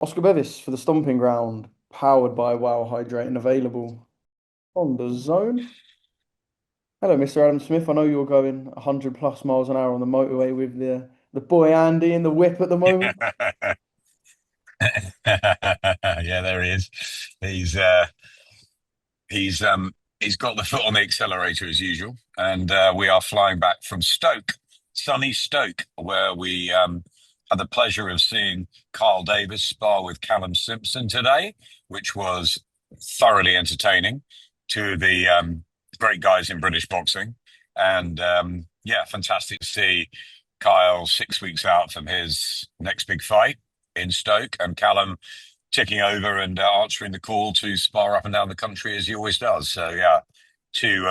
Oscar Bevis for the Stomping Ground, powered by Wow Hydrate and available on the zone. Hello, Mr. Adam Smith. I know you're going 100 plus miles an hour on the motorway with the boy Andy in the whip at the moment. Yeah, there he is. He's uh he's um he's got the foot on the accelerator as usual, and we are flying back from Stoke, sunny Stoke, where we had the pleasure of seeing Carl Davis spar with Callum Simpson today, which was thoroughly entertaining to the great guys in British boxing, and yeah, fantastic to see Kyle 6 weeks out from his next big fight in Stoke, and Callum ticking over and answering the call to spar up and down the country as he always does. So yeah, two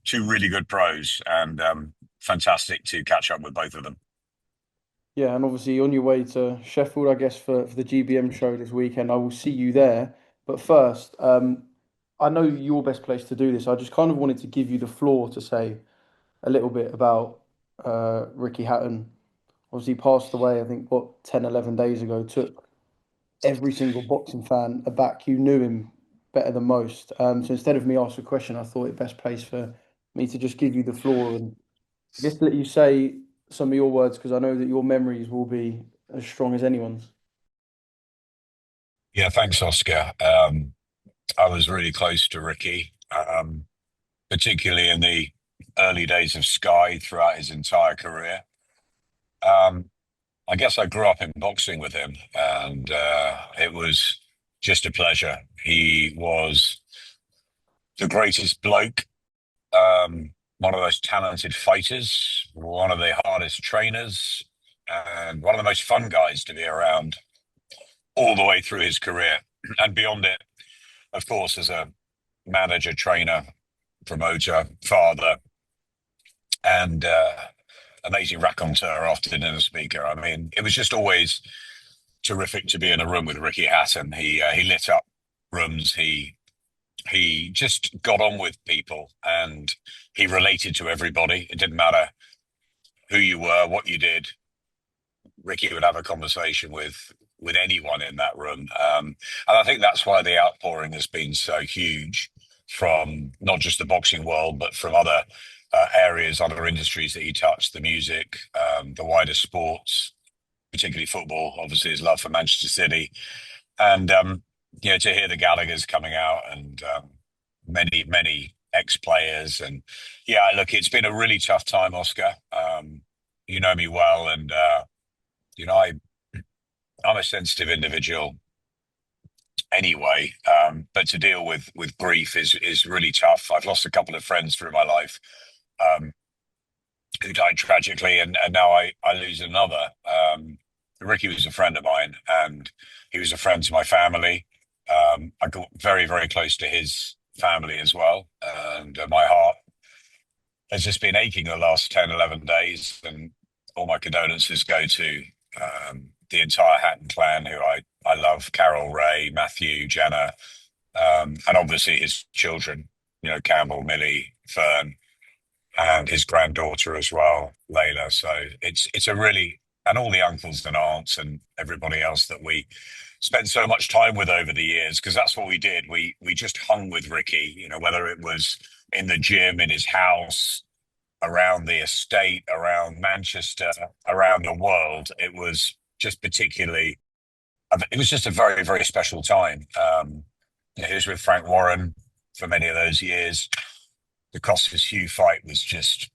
two really good pros, and fantastic to catch up with both of them. Yeah, and obviously on your way to Sheffield, I guess, for the GBM show this weekend. I will see you there. But first, I know you're best placed to do this. I just kind of wanted to give you the floor to say a little bit about Ricky Hatton. Obviously, he passed away, I think, what, 10, 11 days ago. Took every single boxing fan aback. You knew him better than most. So instead of me ask a question, I thought it best place for me to just give you the floor and I guess let you say some of your words because I know that your memories will be as strong as anyone's. Yeah, thanks, Oscar. I was really close to Ricky, particularly in the early days of Sky throughout his entire career. Um, I guess I grew up in boxing with him, and it was just a pleasure. He was the greatest bloke, one of the most talented fighters, one of the hardest trainers, and one of the most fun guys to be around all the way through his career and beyond it, of course, as a manager, trainer, promoter, father, and amazing raconteur, often in a speaker. I mean, it was just always terrific to be in a room with Ricky Hatton. He lit up rooms. He just got on with people, and he related to everybody. It didn't matter who you were, what you did. Ricky would have a conversation with anyone in that room, and I think that's why the outpouring has been so huge from not just the boxing world, but from other areas, other industries that he touched, the music, the wider sports, particularly football. Obviously, his love for Manchester City, and to hear the Gallagher's coming out, and many ex-players, and yeah, look, it's been a really tough time, Oscar. You know me well, and you know, I'm a sensitive individual anyway, but to deal with grief is really tough. I've lost a couple of friends through my life um, who died tragically, and now I lose another. Ricky was a friend of mine, and he was a friend to my family. I got very close to his family as well, and my heart has just been aching the last 10, 11 days, and all my condolences go to the entire Hatton clan, who I love: Carol, Ray, Matthew, Jenna, and obviously his children, Campbell, Millie, Fern, and his granddaughter as well, Layla. So it's a really, and all the uncles and aunts and everybody else that we spent so much time with over the years, because that's what we did. We just hung with Ricky, whether it was in the gym, in his house, around the estate, around Manchester, around the world. It was just particularly, it was just a very special time. He was with Frank Warren for many of those years. The Costas Hugh fight was just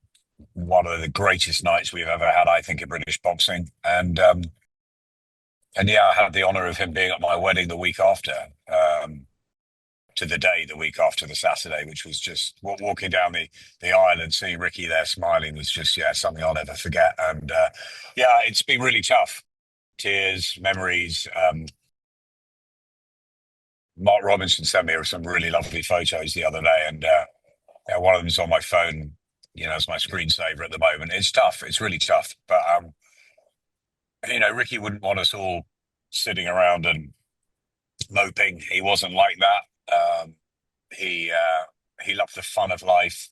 one of the greatest nights we've ever had, I think, in British boxing. And yeah, I had the honour of him being at my wedding the week after. To the day, the week after the Saturday, which was just walking down the aisle and seeing Ricky there smiling was just, yeah, something I'll never forget. And yeah, it's been really tough. Tears, memories. Mark Robinson sent me some really lovely photos the other day, and yeah, one of them's on my phone, as my screensaver at the moment. It's tough. It's really tough. But Ricky wouldn't want us all sitting around and moping. He wasn't like that. He loved the fun of life.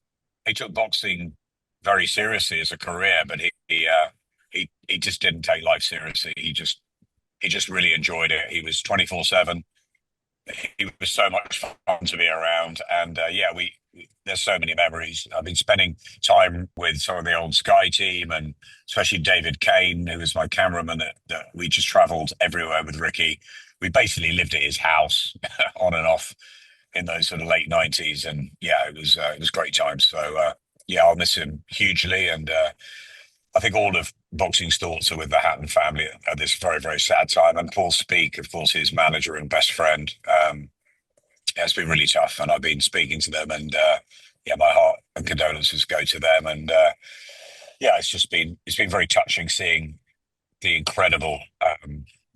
He took boxing very seriously as a career, but he just didn't take life seriously. He just he just really enjoyed it. He was 24/7. He was so much fun to be around, and yeah, there's so many memories. I've been spending time with some of the old Sky team, and especially David Kane, who was my cameraman. That we just travelled everywhere with Ricky. We basically lived at his house on and off in those sort of late '90s, and yeah, it was great times. So yeah, I'll miss him hugely, and I think all of boxing's thoughts are with the Hatton family at this very, very sad time. And Paul Speak, of course, his manager and best friend. Yeah, it's been really tough, and I've been speaking to them, and yeah, my heart and condolences go to them. And yeah, it's been very touching seeing the incredible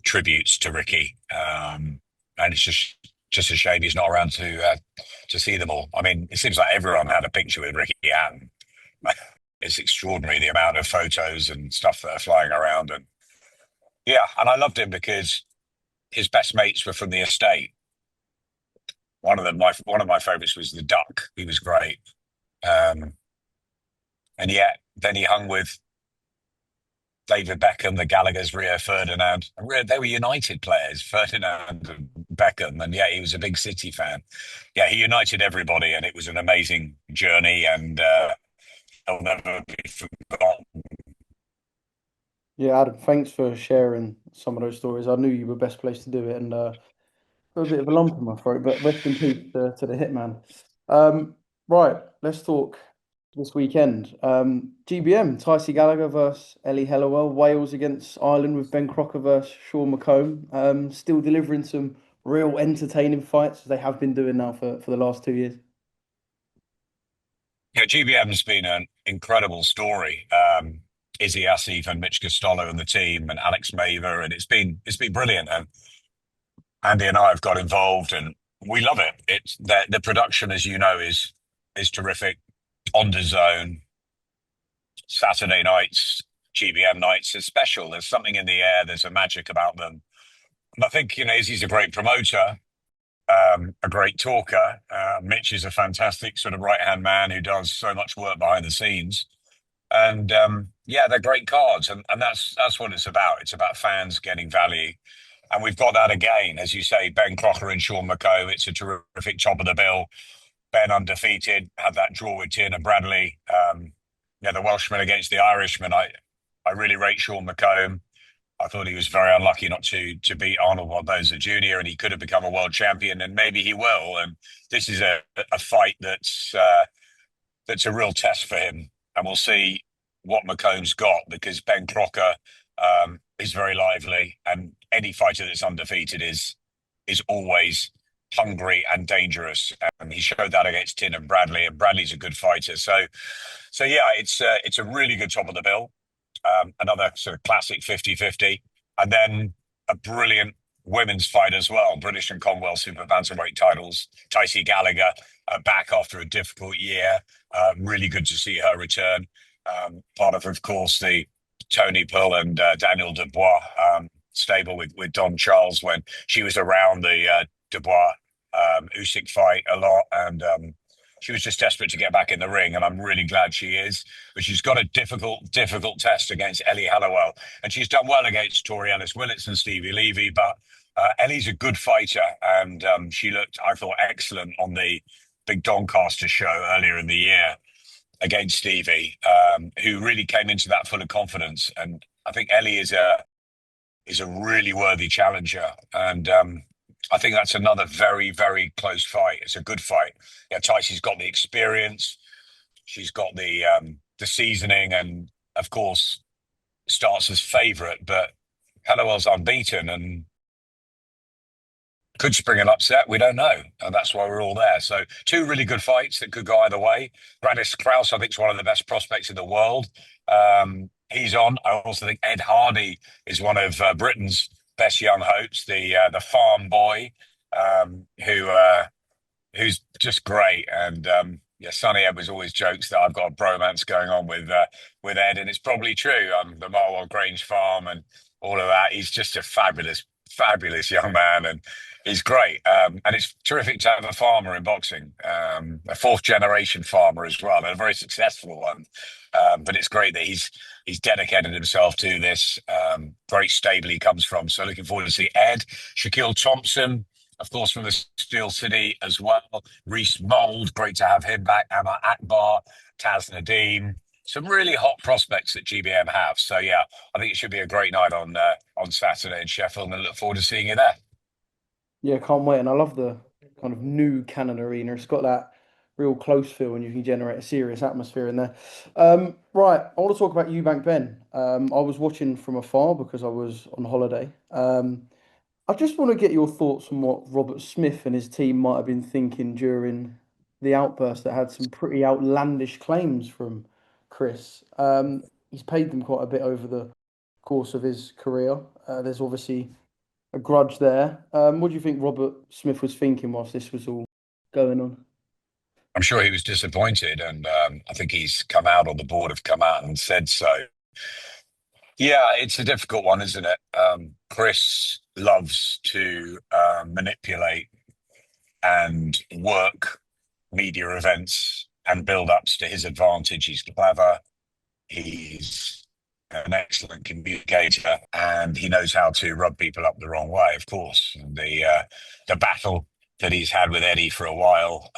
tributes to Ricky, and it's just a shame he's not around to see them all. I mean, it seems like everyone had a picture with Ricky Hatton. It's extraordinary the amount of photos and stuff that are flying around, and yeah, and I loved him because his best mates were from the estate. One of my favourites was the Duck. He was great, um, and yet then he hung with David Beckham, the Gallagher's, Rio Ferdinand. And they were United players, Ferdinand and Beckham, and yet he was a big City fan. Yeah, he united everybody, and it was an amazing journey, and it'll never be forgotten. Yeah, Adam, thanks for sharing some of those stories. I knew you were best placed to do it, and got a bit of a lump in my throat, but rest in peace to the hitman. Right, let's talk this weekend. GBM, Tyson Gallagher versus Ellie Hellawell, Wales against Ireland with Ben Crocker versus Sean McComb. Still delivering some real entertaining fights as they have been doing now for the last 2 years. Yeah, GBM's been an incredible story. Izzy Asif and Mitch Costello and the team and Alex Maver, and it's been brilliant. And Andy and I have got involved, and we love it. It's the production, as you know, is terrific. On the zone, Saturday nights, GBM nights is special. There's something in the air. There's a magic about them. And I think Izzy's a great promoter, a great talker. Mitch is a fantastic sort of right hand man who does so much work behind the scenes. And yeah, they're great cards, and that's what it's about. It's about fans getting value, and we've got that again, as you say. Ben Crocker and Sean McComb. It's a terrific top of the bill. Ben undefeated, had that draw with Tiernan Bradley. Yeah, the Welshman against the Irishman. I really rate Sean McComb. I thought he was very unlucky not to beat Arnold Barboza Jr. and he could have become a world champion, and maybe he will. And this is a fight that's a real test for him, and we'll see what McComb's got because Ben Crocker is very lively, and any fighter that's undefeated is always hungry and dangerous, and he showed that against Tin and Bradley. And Bradley's a good fighter, so yeah, it's a really good top of the bill. Another sort of classic 50-50, and then a brilliant women's fight as well. British and Commonwealth super bantamweight titles. Tyson Gallagher back after a difficult year. Really good to see her return. Part of course, the Tony Pearl and Daniel Dubois stable with Don Charles when she was around the Dubois Usyk fight a lot, and she was just desperate to get back in the ring, and I'm really glad she is. But she's got a difficult test against Ellie Hallowell, and she's done well against Tori Ellis Willits and Stevie Levy. But Ellie's a good fighter, and she looked, I thought, excellent on the big Doncaster show earlier in the year against Stevie, who really came into that full of confidence. And I think Ellie is a really worthy challenger, and I think that's another very, very close fight. It's a good fight. Yeah, Tyson's got the experience. She's got the seasoning, and of course, starts as favourite. But Hallowell's unbeaten and could spring an upset. We don't know, and that's why we're all there. So, two really good fights that could go either way. Gradis Krause, I think, is one of the best prospects in the world. He's on. I also think Ed Hardy is one of Britain's best young hopes, the farm boy, who's just great. And yeah, Sonny Edwards always jokes that I've got a bromance going on with Ed, and it's probably true. The Marwell Grange farm and all of that. He's just a fabulous young man, and he's great. And it's terrific to have a farmer in boxing, a fourth generation farmer as well, and a very successful one. But it's great that he's dedicated himself to this. Very stable he comes from. So looking forward to see Ed, Shaquille Thompson, of course, from the Steel City as well. Reese Mould, great to have him back. Amma Akbar, Taz Nadeem. Some really hot prospects that GBM have. So yeah, I think it should be a great night on Saturday in Sheffield, and I look forward to seeing you there. Yeah, can't wait. And I love the kind of new Cannon Arena. It's got that real close feel and you can generate a serious atmosphere in there. Right, I want to talk about Eubank Ben. I was watching from afar because I was on holiday. I just want to get your thoughts on what Robert Smith and his team might have been thinking during the outburst that had some pretty outlandish claims from Chris. He's paid them quite a bit over the course of his career. There's obviously a grudge there. What do you think Robert Smith was thinking whilst this was all going on? I'm sure he was disappointed, and I think he's come out, or the board have come out and said so. Yeah, it's a difficult one, isn't it? Chris loves to manipulate and work media events and build ups to his advantage. He's clever. He's an excellent communicator, and he knows how to rub people up the wrong way. Of course, and the battle that he's had with Eddie for a while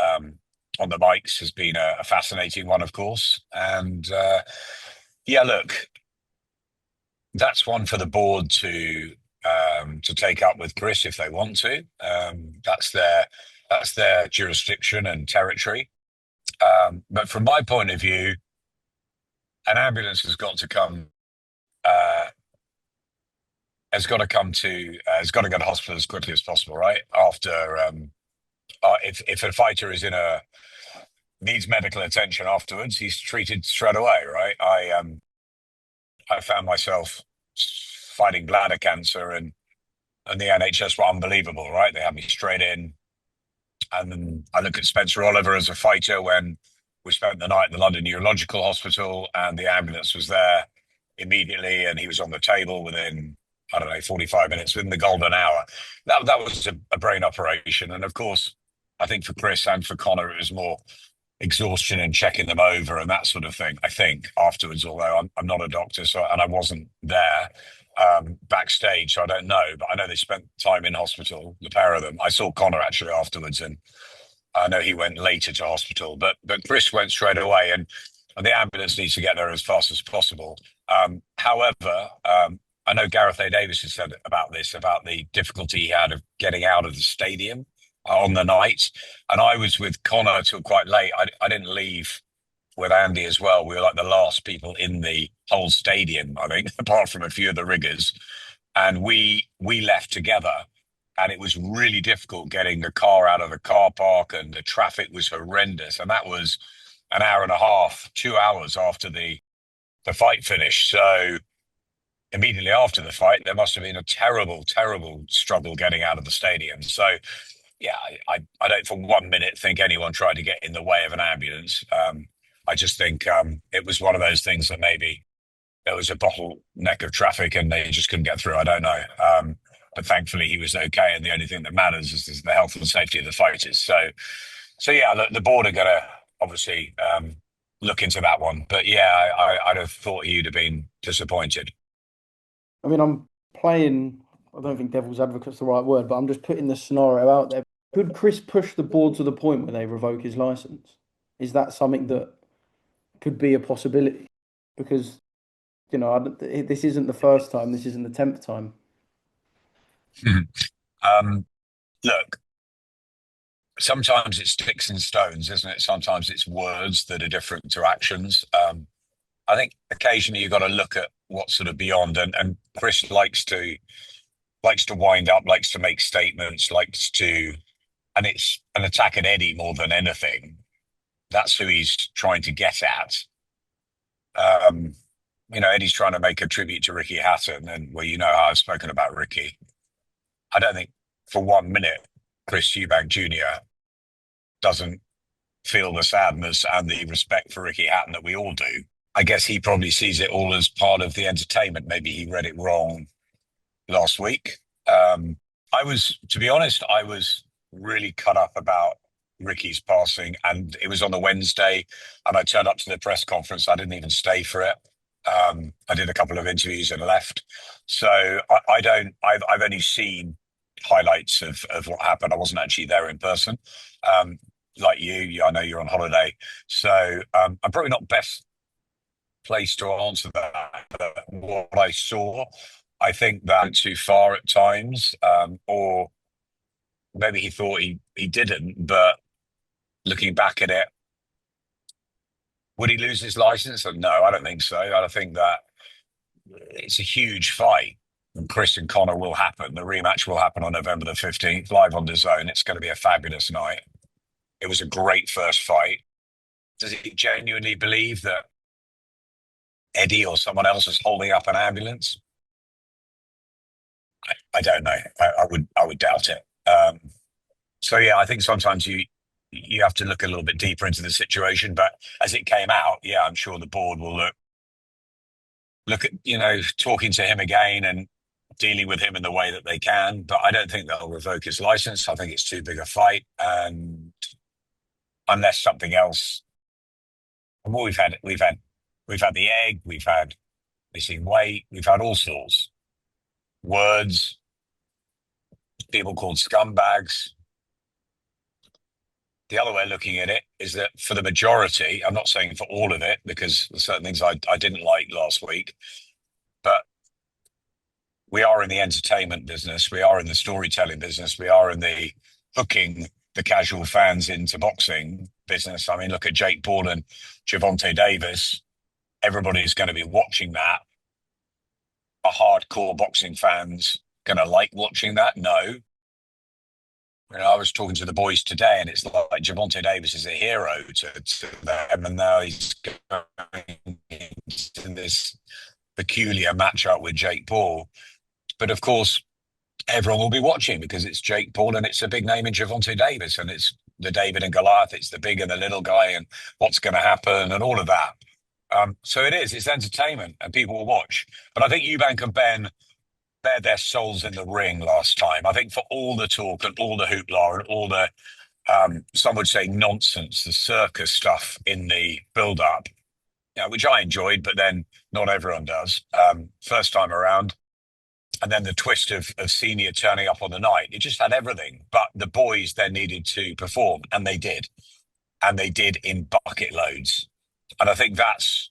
on the mics has been a fascinating one, of course. And yeah, look, that's one for the board to take up with Chris if they want to. That's their jurisdiction and territory. But from my point of view, an ambulance uh, has got to go to hospital as quickly as possible, right? After if a fighter is in a needs medical attention afterwards, he's treated straight away, right? I found myself fighting bladder cancer, and the NHS were unbelievable, right? They had me straight in. And then I look at Spencer Oliver as a fighter when we spent the night in the London Neurological Hospital, and the ambulance was there immediately, and he was on the table within, I don't know, 45 minutes, within the golden hour. That was a brain operation. And of course, I think for Chris and for Conor, it was more exhaustion and checking them over and that sort of thing. I think afterwards, although I'm not a doctor, so and I wasn't there backstage, so I don't know. But I know they spent time in hospital, the pair of them. I saw Conor actually afterwards, and I know he went later to hospital. But Chris went straight away, and the ambulance needs to get there as fast as possible. However, I know Gareth A. Davis has said about this, about the difficulty he had of getting out of the stadium on the night. And I was with Conor till quite late. I didn't leave with Andy as well. We were like the last people in the whole stadium, I think, apart from a few of the riggers. And we left together. And it was really difficult getting the car out of the car park, and the traffic was horrendous. And that was an hour and a half, 2 hours after the fight finished. So immediately after the fight, there must have been a terrible, terrible struggle getting out of the stadium. So yeah, I don't for 1 minute think anyone tried to get in the way of an ambulance. I just think it was one of those things that maybe there was a bottleneck of traffic and they just couldn't get through. I don't know. But thankfully he was okay. And the only thing that matters is the health and safety of the fighters. So yeah, the board are going to obviously look into that one. But yeah, I'd have thought you'd have been disappointed. I mean, I'm playing, I don't think devil's advocate's the right word, but I'm just putting the scenario out there. Could Chris push the board to the point where they revoke his license? Is that something that could be a possibility? Because, this isn't the first time, this isn't the 10th time. um, Look, sometimes it's sticks and stones, isn't it? Sometimes it's words that are different to actions. I think occasionally you've got to look at what's sort of beyond, and Chris likes to wind up, likes to make statements, likes to, and it's an attack at Eddie more than anything. That's who he's trying to get at. Um, Eddie's trying to make a tribute to Ricky Hatton, and well, you know how I've spoken about Ricky. I don't think for 1 minute Chris Eubank Jr. doesn't feel the sadness and the respect for Ricky Hatton that we all do. I guess he probably sees it all as part of the entertainment. Maybe he read it wrong last week. I was, to be honest, I was really cut up about Ricky's passing, and it was on the Wednesday, and I turned up to the press conference. I didn't even stay for it. I did a couple of interviews and left. So I don't. I've only seen highlights of what happened. I wasn't actually there in person. Like I know you're on holiday, so I'm probably not best placed to answer that. But what I saw, I think that went too far at times, or maybe he thought he didn't. But looking back at it, would he lose his license? No, I don't think so. I think that it's a huge fight. And Chris and Conor will happen. The rematch will happen on November the 15th, live on DAZN. It's going to be a fabulous night. It was a great first fight. Does he genuinely believe that Eddie or someone else is holding up an ambulance? I don't know. I would doubt it. So yeah, I think sometimes you have to look a little bit deeper into the situation. But as it came out, yeah, I'm sure the board will look at talking to him again and dealing with him in the way that they can. But I don't think they'll revoke his license. I think it's too big a fight, and unless something else, and what we've had the egg, we've had missing weight, we've had all sorts words, people called scumbags. The other way of looking at it is that for the majority, I'm not saying for all of it, because there's certain things I didn't like last week, but we are in the entertainment business. We are in the storytelling business. We are in the hooking the casual fans into boxing business. I mean, look at Jake Paul and Gervonta Davis. Everybody's going to be watching that. Are hardcore boxing fans going to like watching that? No. I was talking to the boys today, and it's like Gervonta Davis is a hero to them, and now he's going into this peculiar matchup with Jake Paul. But of course, everyone will be watching because it's Jake Paul and it's a big name in Gervonta Davis, and it's the David and Goliath. It's the big and the little guy, and what's going to happen, and all of that. So it is. It's entertainment, and people will watch. But I think Eubank and Benn bared their souls in the ring last time. I think for all the talk and all the hoopla and all the some would say nonsense, the circus stuff in the build-up, which I enjoyed, but then not everyone does. First time around. And then the twist of Senior turning up on the night, it just had everything. But the boys then needed to perform, and they did. And they did in bucket loads. And I think that's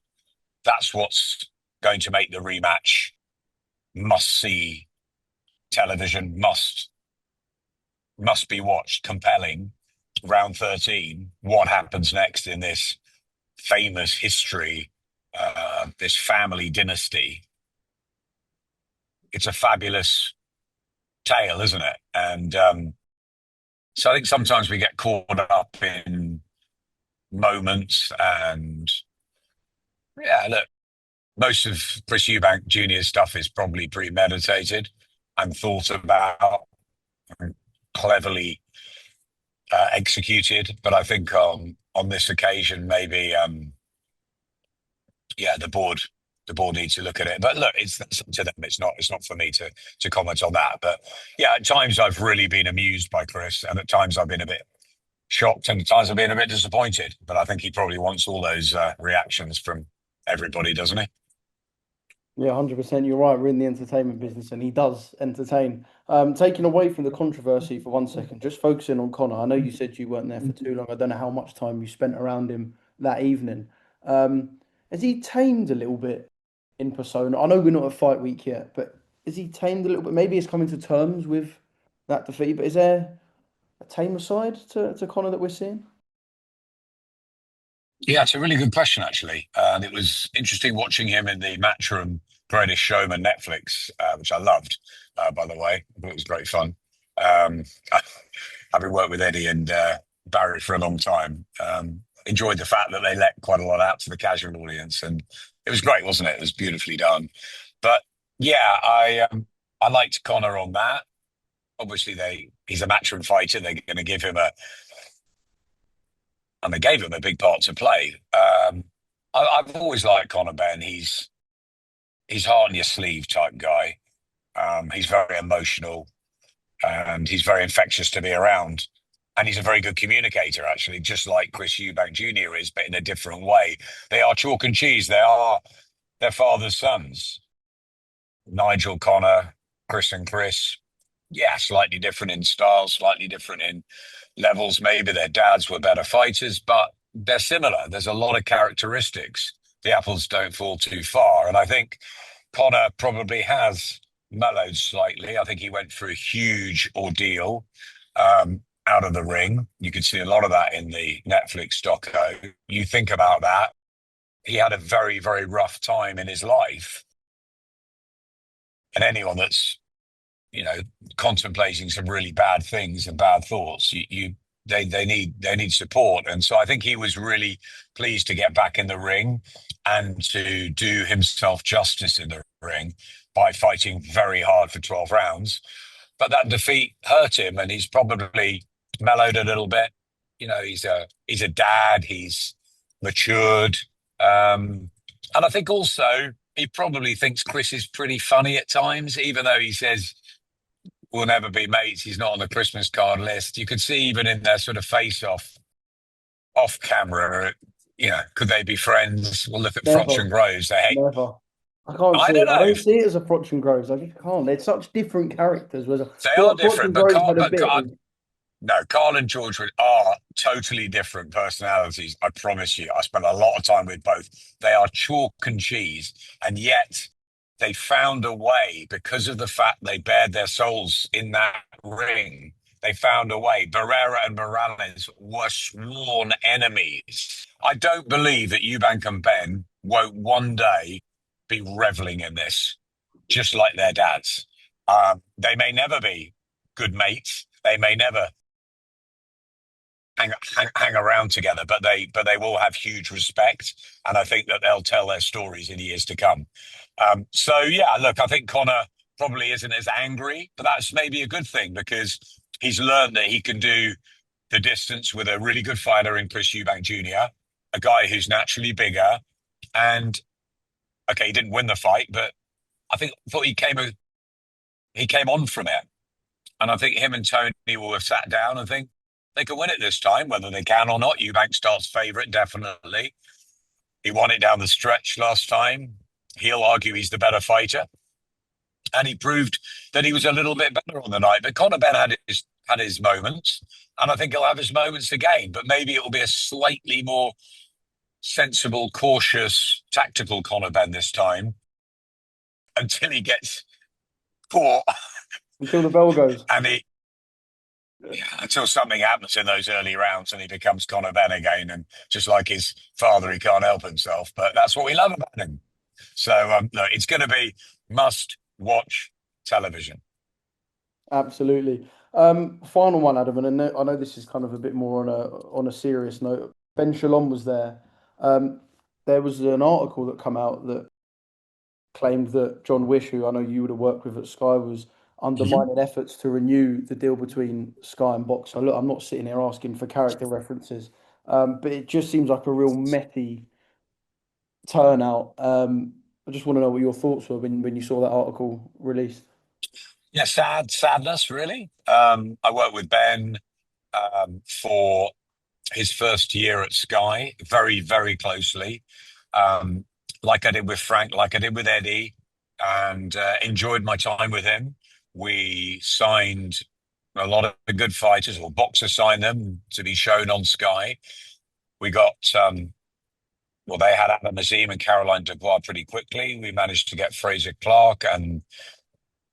what's going to make the rematch must-see television, must be watched, compelling. Round 13, what happens next in this famous history, this family dynasty? It's a fabulous tale, isn't it? And so I think sometimes we get caught up in moments, and yeah, look, most of Chris Eubank Jr.'s stuff is probably premeditated and thought about and cleverly executed. But I think on this occasion, maybe the board needs to look at it. But look, it's up to them. It's not for me to comment on that. But yeah, at times I've really been amused by Chris, and at times I've been a bit shocked, and at times I've been a bit disappointed. But I think he probably wants all those reactions from everybody, doesn't he? Yeah, 100%. You're right. We're in the entertainment business and he does entertain. Taking away from the controversy for 1 second, just focusing on Conor. I know you said you weren't there for too long. I don't know how much time you spent around him that evening. Has he tamed a little bit in persona? I know we're not at fight week yet, but has he tamed a little bit? Maybe he's coming to terms with that defeat, but is there a tamer side to Conor that we're seeing? Yeah, it's a really good question, actually. And it was interesting watching him in the Matchroom Greatest Showman Netflix, which I loved, by the way. I thought it was great fun. Um, Having worked with Eddie and Barry for a long time, enjoyed the fact that they let quite a lot out to the casual audience. And it was great, wasn't it? It was beautifully done. But yeah, I liked Conor on that. Obviously, he's a Matchroom fighter. They're going to give him and they gave him a big part to play. I've always liked Conor, Ben. He's heart on your sleeve type guy. He's very emotional and he's very infectious to be around. And he's a very good communicator, actually, just like Chris Eubank Jr. is, but in a different way. They are chalk and cheese. They are their father's sons. Nigel, Conor, Chris and Chris. Yeah, slightly different in style, slightly different in levels. Maybe their dads were better fighters, but they're similar. There's a lot of characteristics. The apples don't fall too far. And I think Conor probably has mellowed slightly. I think he went through a huge ordeal out of the ring. You can see a lot of that in the Netflix doco. You think about that. He had a very, very rough time in his life. And anyone that's, you know, contemplating some really bad things and bad thoughts, they need support. And so I think he was really pleased to get back in the ring and to do himself justice in the ring by fighting very hard for 12 rounds. But that defeat hurt him, and he's probably mellowed a little bit. You know, he's a dad. He's matured, and I think also he probably thinks Chris is pretty funny at times, even though he says we'll never be mates. He's not on the Christmas card list. You could see even in their sort of off camera, you know, could they be friends? We'll look at Froch Never, and Groves. They hate. never. I can't I see don't it. I know. don't see it as a Froch and Groves. I just can't. They're such different characters. Whereas I They feel are like Froch different, and Groves had a but bit Carl, of. no, Carl and George are totally different personalities. I promise you. I spent a lot of time with both. They are chalk and cheese, and yet they found a way because of the fact they bared their souls in that ring. They found a way. Barrera and Morales were sworn enemies. I don't believe that Eubank and Benn won't one day be reveling in this, just like their dads. They may never be good mates. They may never hang around together, but they will have huge respect, and I think that they'll tell their stories in years to come. So yeah, look, I think Conor probably isn't as angry, but that's maybe a good thing because he's learned that he can do the distance with a really good fighter in Chris Eubank Jr., a guy who's naturally bigger, and okay, he didn't win the fight, but thought he came on from it. And I think him and Tony will have sat down and think they can win it this time, whether they can or not. Eubank starts favourite, definitely. He won it down the stretch last time. He'll argue he's the better fighter. And he proved that he was a little bit better on the night. But Conor Benn had his moments. And I think he'll have his moments again. But maybe it will be a slightly more sensible, cautious, tactical Conor Benn this time until he gets caught Until the bell goes. and until something happens in those early rounds and he becomes Conor Benn again. And just like his father, he can't help himself. But that's what we love about him. So, no, it's going to be must watch television. Absolutely. Final one, Adam, and I know this is kind of a bit more on a serious note. Ben Shalom was there. Um, there was an article that come out that claimed that John Wish, who I know you would have worked with at Sky, was Mhm. undermining efforts to renew the deal between Sky and Box. So look, I'm not sitting here asking for character references, but it just seems like a real messy turnout. I just want to know what your thoughts were when you saw that article released. Yeah, sadness, really. I worked with Ben for his first year at Sky very, very closely, um, like I did with Frank, like I did with Eddie, and enjoyed my time with him. We signed a lot of good fighters, or Boxer signed them to be shown on Sky. We got, well, they had Adam Azim and Caroline Dubois pretty quickly. We managed to get Fraser Clark and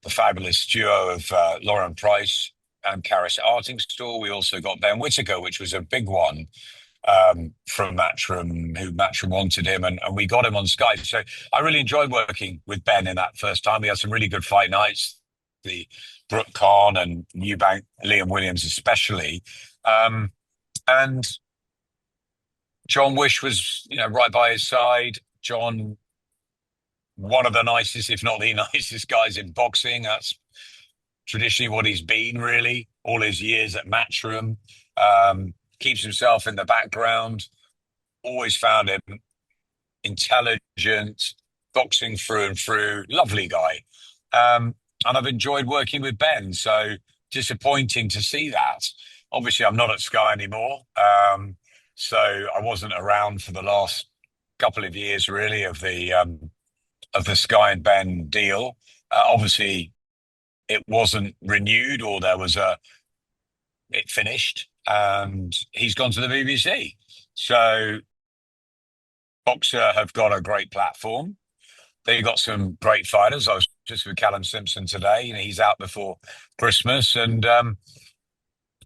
the fabulous duo of Lauren Price and Karis Artingstall. We also got Ben Whittaker, which was a big one from Matchroom, who Matchroom wanted him, and we got him on Skype. So I really enjoyed working with Ben in that first time. We had some really good fight nights, the Brooke Khan and Eubank, Liam Williams especially. And John Wish was, you know, right by his side. John, one of the nicest, if not the nicest guys in boxing. That's traditionally what he's been, really, all his years at Matchroom. Keeps himself in the background. Always found him intelligent, boxing through and through. Lovely guy. and I've enjoyed working with Benn. So disappointing to see that. Obviously, I'm not at Sky anymore, so I wasn't around for the last couple of years, really, of the Sky and Benn deal. Obviously, it wasn't renewed, or it finished, and he's gone to the BBC. So Boxer have got a great platform. They've got some great fighters. I was just with Callum Simpson today. He's out before Christmas, and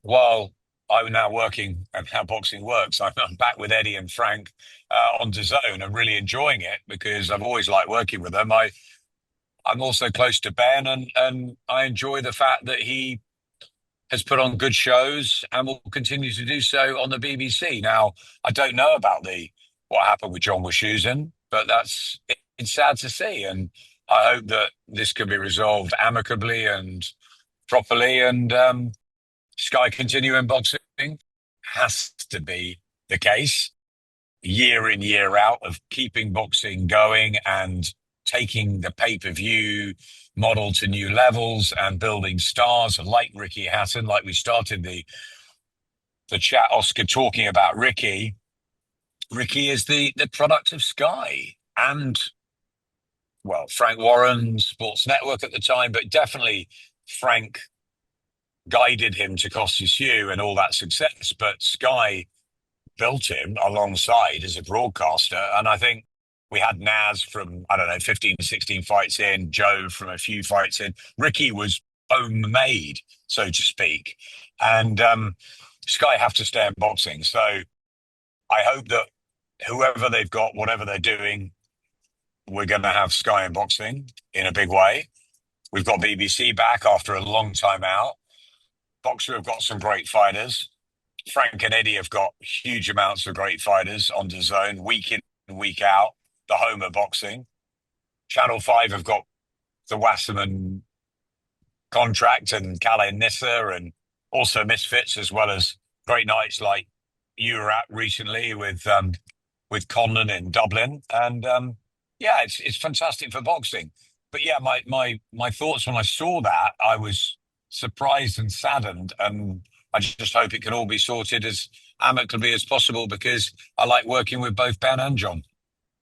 while I'm now working and how boxing works, I'm back with Eddie and Frank on DAZN. I'm really enjoying it because I've always liked working with them. I'm also close to Ben, and I enjoy the fact that he has put on good shows and will continue to do so on the BBC. Now, I don't know about the what happened with John Wischusen, but it's sad to see, and I hope that this can be resolved amicably and properly, and Sky continuing boxing has to be the case year in, year out of keeping boxing going and taking the pay-per-view model to new levels and building stars like Ricky Hatton, like we started the chat, Oscar, talking about Ricky. Ricky is the product of Sky and, well, Frank Warren, Sports Network at the time, but definitely Frank guided him to Costas Hugh and all that success. But Sky built him alongside as a broadcaster. And I think we had Naz from, I don't know, 15, 16 fights in, Joe from a few fights in. Ricky was homemade, so to speak. And Sky have to stay in boxing. So I hope that whoever they've got, whatever they're doing, we're going to have Sky in boxing in a big way. We've got BBC back after a long time out. Boxer have got some great fighters. Frank and Eddie have got huge amounts of great fighters on DAZN, week in and week out, the home of boxing. Channel 5 have got the Wasserman contract and Calais Nissa, and also Misfits, as well as great nights like you were at recently with Conor in Dublin. And yeah, it's fantastic for boxing. But yeah, my thoughts when I saw that, I was surprised and saddened, and I just hope it can all be sorted as amicably as possible because I like working with both Ben and John.